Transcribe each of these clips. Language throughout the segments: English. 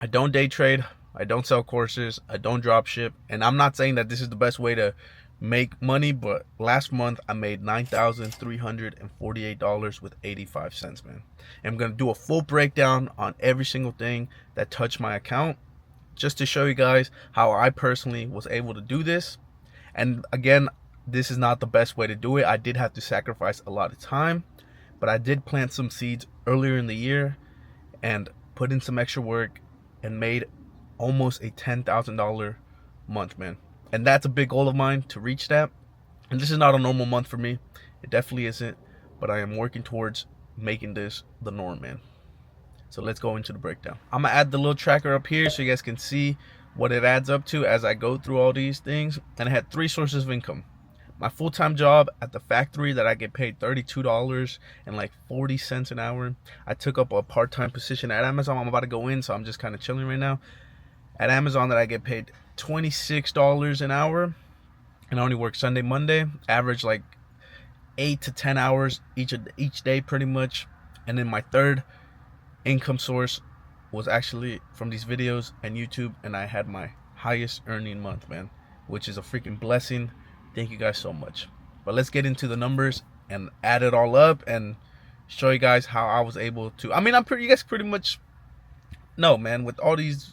I don't day trade. I don't sell courses. I don't drop ship. And I'm not saying that this is the best way to make money, but last month I made $9,348 with 85 cents, man. And I'm going to do a full breakdown on every single thing that touched my account just to show you guys how I personally was able to do this. And again, this is not the best way to do it. I did have to sacrifice a lot of time, but I did plant some seeds earlier in the year and put in some extra work and made almost a $10,000 month, man. And that's a big goal of mine to reach that. And this is not a normal month for me. It definitely isn't, but I am working towards making this the norm, man. So let's go into the breakdown. I'm gonna add the little tracker up here so you guys can see what it adds up to as I go through all these things. And I had 3 sources of income. My full-time job at the factory that I get paid $32 and like 40 cents an hour. I took up a part-time position at Amazon. I'm about to go in, so I'm just kind of chilling right now. At Amazon that I get paid $26 an hour, and I only work Sunday, Monday. Average like 8 to 10 hours each day pretty much. And then my third income source was actually from these videos and YouTube, and I had my highest earning month, man, which is a freaking blessing. Thank you guys so much. But let's get into the numbers and add it all up and show you guys how I was able to. I mean, you guys pretty much know, man, with all these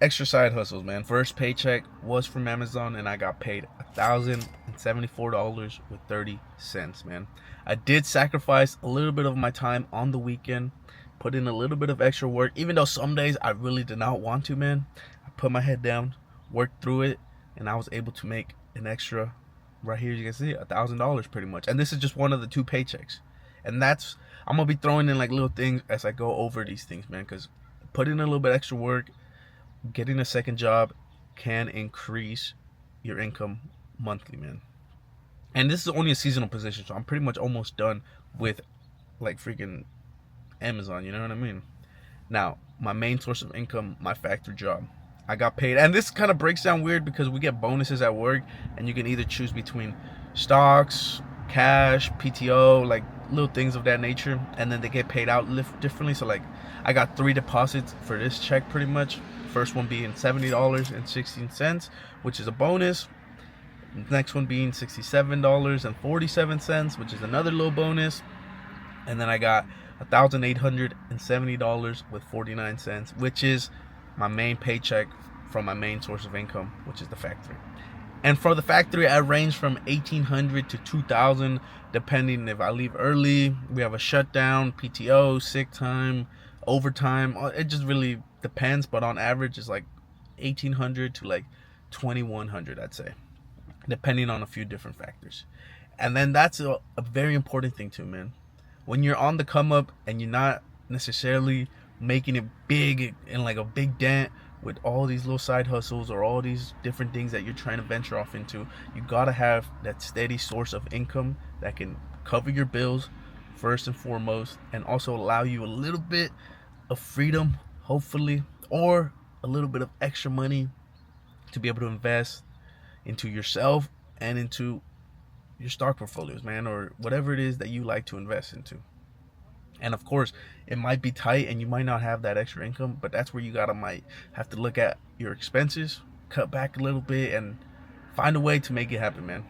extra side hustles, man. First paycheck was from Amazon, and I got paid $1,074 with 30 cents, man. I did sacrifice a little bit of my time on the weekend, put in a little bit of extra work, even though some days I really did not want to, man. I put my head down, worked through it, and I was able to make an extra, right here you can see, $1,000 pretty much. And this is just one of the 2 paychecks. And that's, I'm gonna be throwing in like little things as I go over these things, man, because putting in a little bit extra work, getting a second job can increase your income monthly, man. And this is only a seasonal position, so I'm pretty much almost done with like freaking Amazon, you know what I mean? Now, my main source of income, my factory job. I got paid, and this kind of breaks down weird because we get bonuses at work, and you can either choose between stocks, cash, PTO, like little things of that nature, and then they get paid out differently. So like I got 3 deposits for this check pretty much. First one being $70.16, which is a bonus. Next one being $67.47, which is another little bonus. And then I got $1,870 with 49 cents, which is my main paycheck from my main source of income, which is the factory. And for the factory, I range from $1,800 to $2,000, depending if I leave early, we have a shutdown, PTO, sick time, overtime. It just really depends, but on average, it's like $1,800 to like $2,100, I'd say, depending on a few different factors. And then that's a very important thing too, man. When you're on the come up and you're not necessarily making it big and like a big dent with all these little side hustles or all these different things that you're trying to venture off into, you gotta have that steady source of income that can cover your bills first and foremost, and also allow you a little bit of freedom, hopefully, or a little bit of extra money to be able to invest into yourself and into your stock portfolios, man, or whatever it is that you like to invest into. And of course, it might be tight and you might not have that extra income, but that's where you might have to look at your expenses, cut back a little bit, and find a way to make it happen, man.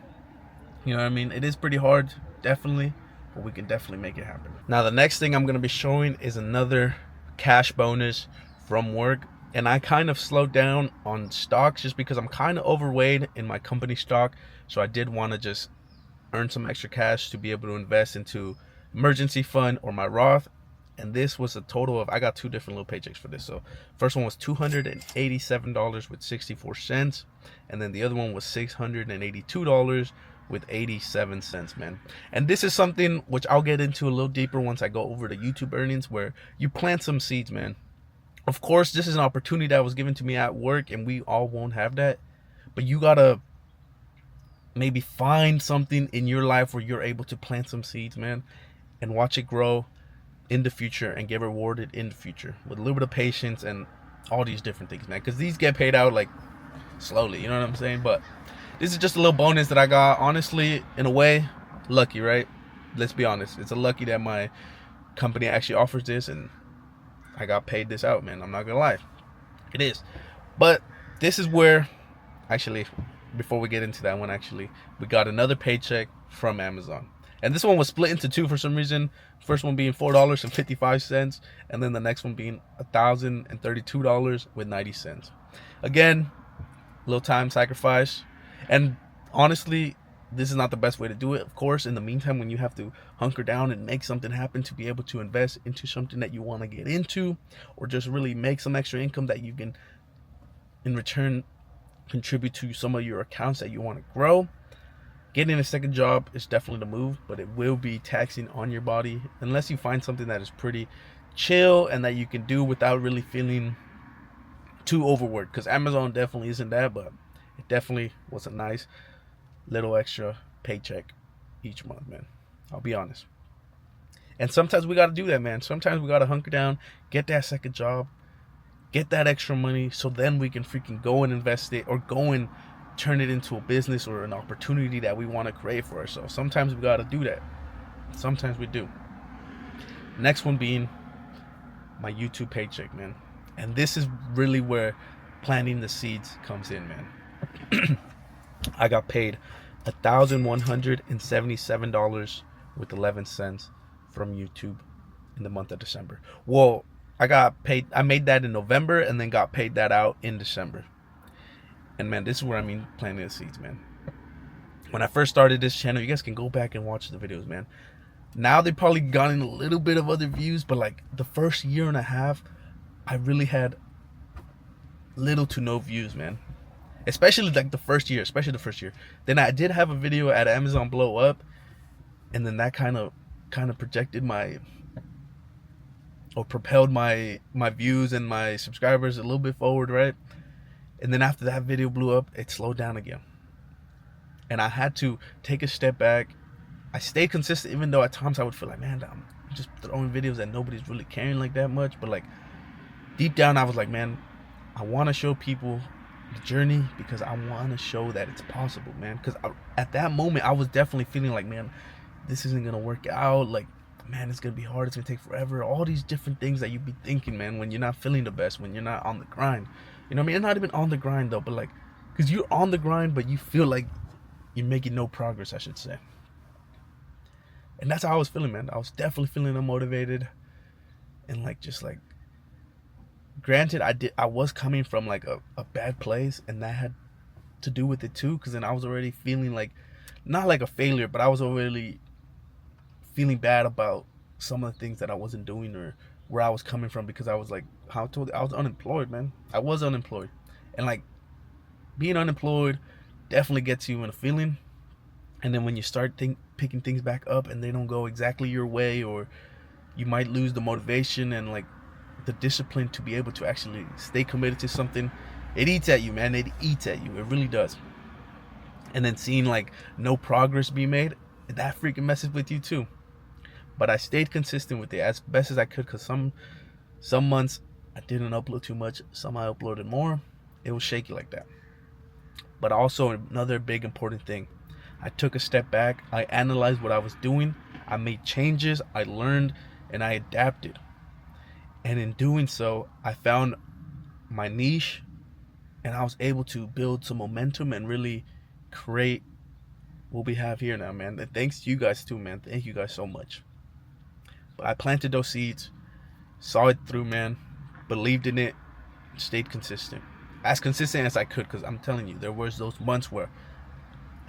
You know what I mean? It is pretty hard, definitely, but we can definitely make it happen. Now, the next thing I'm going to be showing is another cash bonus from work. And I kind of slowed down on stocks just because I'm kind of overweight in my company stock. So I did want to just earn some extra cash to be able to invest into emergency fund or my Roth. And this was a total of, I got 2 different little paychecks for this. So first one was $287 with 64 cents, and then the other one was $682 with 87 cents, man. And this is something which I'll get into a little deeper once I go over the YouTube earnings, where you plant some seeds, man. Of course, this is an opportunity that was given to me at work, and we all won't have that, but you gotta maybe find something in your life where you're able to plant some seeds, man, and watch it grow in the future and get rewarded in the future with a little bit of patience and all these different things, man, because these get paid out like slowly, you know what I'm saying? But this is just a little bonus that I got, honestly, in a way, lucky, right? Let's be honest, it's a lucky that my company actually offers this, and I got paid this out, man. I'm not gonna lie, it is. But this is where, actually, before we get into that one, actually, we got another paycheck from Amazon, and this one was split into two for some reason. First one being $4.55, and then the next one being $1,032.90. Again, little time sacrifice, and honestly, this is not the best way to do it. Of course, in the meantime, when you have to hunker down and make something happen to be able to invest into something that you want to get into, or just really make some extra income that you can in return contribute to some of your accounts that you want to grow, getting a second job is definitely the move. But it will be taxing on your body unless you find something that is pretty chill and that you can do without really feeling too overworked, because Amazon definitely isn't that, but it definitely was a nice little extra paycheck each month, man. I'll be honest. And sometimes we got to do that, man. Sometimes we got to hunker down, get that second job, get that extra money, so then we can freaking go and invest it, or go and turn it into a business or an opportunity that we want to create for ourselves. Sometimes we got to do that. Sometimes we do. Next one being my YouTube paycheck, man. And this is really where planting the seeds comes in, man. I got paid $1,177.11 from YouTube in the month of December. Well, I made that in November and then got paid that out in December. And man, this is what I mean planting the seeds, man. When I first started this channel, you guys can go back and watch the videos, man. Now they've probably gotten a little bit of other views, but like the first year and a half, I really had little to no views, man. Especially the first year. Then I did have a video at Amazon blow up, and then that kind of projected propelled my views and my subscribers a little bit forward, right? And then after that video blew up, it slowed down again, and I had to take a step back. I stayed consistent, even though at times I would feel like, man, I'm just throwing videos that nobody's really caring like that much. But like deep down, I was like, man, I want to show people the journey, because I want to show that it's possible, man. Because at that moment, I was definitely feeling like, man, this isn't gonna work out. Like, man, it's gonna be hard. It's gonna take forever. All these different things that you be thinking, man, when you're not feeling the best, when you're not on the grind. You know what I mean? You're not even on the grind though, but like, because you're on the grind, but you feel like you're making no progress, I should say. And that's how I was feeling, man. I was definitely feeling unmotivated, and like, just like, granted, I was coming from like a bad place, and that had to do with it too, because then I was already feeling like, not like a failure, but I was already feeling bad about some of the things that I wasn't doing, or where I was coming from, because I was like, how I told you, I was unemployed, man. I was unemployed, and like, being unemployed definitely gets you in a feeling. And then when you start picking things back up and they don't go exactly your way, or you might lose the motivation and like the discipline to be able to actually stay committed to something, it eats at you, man. It eats at you. It really does. And then seeing like no progress being made, that freaking messes with you too. But I stayed consistent with it as best as I could, because some months I didn't upload too much, some I uploaded more. It was shaky like that. But also, another big important thing, I took a step back. I analyzed what I was doing. I made changes. I learned, and I adapted. And in doing so, I found my niche, and I was able to build some momentum and really create what we have here now, man. And thanks to you guys too, man. Thank you guys so much. But I planted those seeds, saw it through, man. Believed in it, stayed consistent. As consistent as I could, because I'm telling you, there was those months where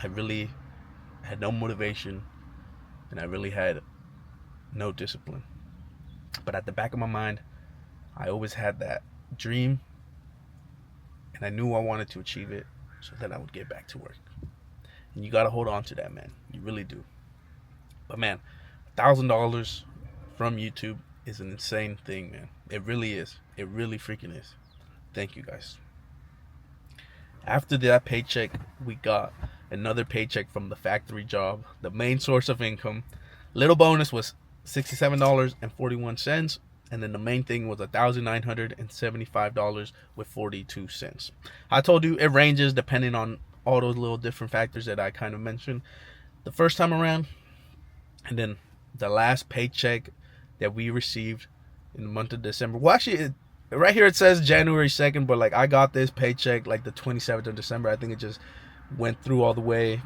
I really had no motivation, and I really had no discipline. But at the back of my mind, I always had that dream, and I knew I wanted to achieve it, so that I would get back to work. And you gotta hold on to that, man. You really do. But man, $1,000 from YouTube is an insane thing, man. It really is. It really freaking is. Thank you guys. After that paycheck, we got another paycheck from the factory job, the main source of income. Little bonus was $67.41, and then the main thing was $1,975.42. I told you it ranges depending on all those little different factors that I kind of mentioned the first time around. And then the last paycheck that we received in the month of December. Well, actually, right here it says January 2nd, but like I got this paycheck like the 27th of December. I think it just went through all the way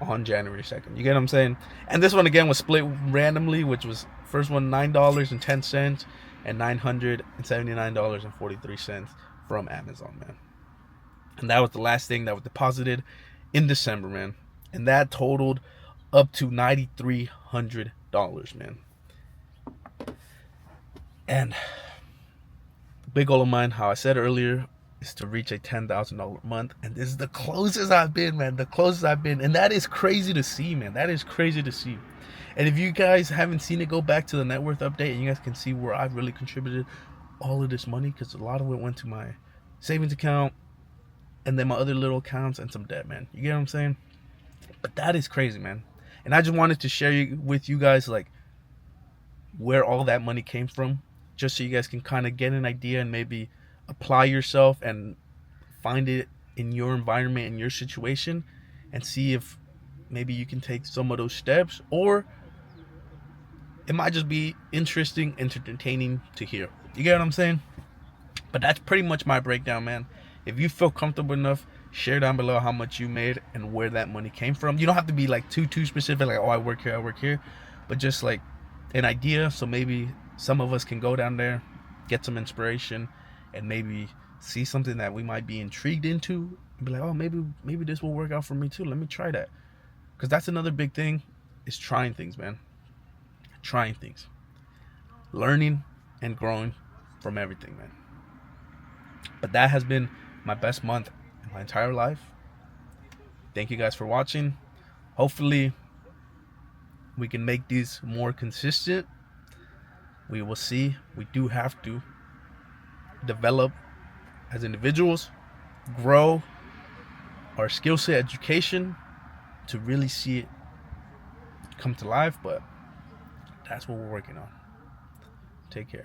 on January 2nd. You get what I'm saying? And this one again was split randomly, which was first one $9.10 and $979.43 from Amazon, man. And that was the last thing that was deposited in December, man. And that totaled up to $9,300, man. And big goal of mine, how I said earlier, is to reach a $10,000 a month. And this is the closest I've been, man. The closest I've been. And that is crazy to see, man. That is crazy to see. And if you guys haven't seen it, go back to the net worth update and you guys can see where I've really contributed all of this money, because a lot of it went to my savings account and then my other little accounts and some debt, man. You get what I'm saying? But that is crazy, man. And I just wanted to share with you guys like where all that money came from, just so you guys can kind of get an idea and maybe apply yourself and find it in your environment, in your situation, and see if maybe you can take some of those steps, or it might just be interesting, entertaining to hear. You get what I'm saying? But that's pretty much my breakdown, man. If you feel comfortable enough, share down below how much you made and where that money came from. You don't have to be like too specific, like, oh, I work here, but just like an idea, so maybe some of us can go down there, get some inspiration, and maybe see something that we might be intrigued into and be like, oh, maybe this will work out for me too. Let me try that. Because that's another big thing, is trying things, man. Trying things. Learning and growing from everything, man. But that has been my best month in my entire life. Thank you guys for watching. Hopefully we can make these more consistent. We will see. We do have to develop as individuals, grow our skill set, education, to really see it come to life. But that's what we're working on. Take care.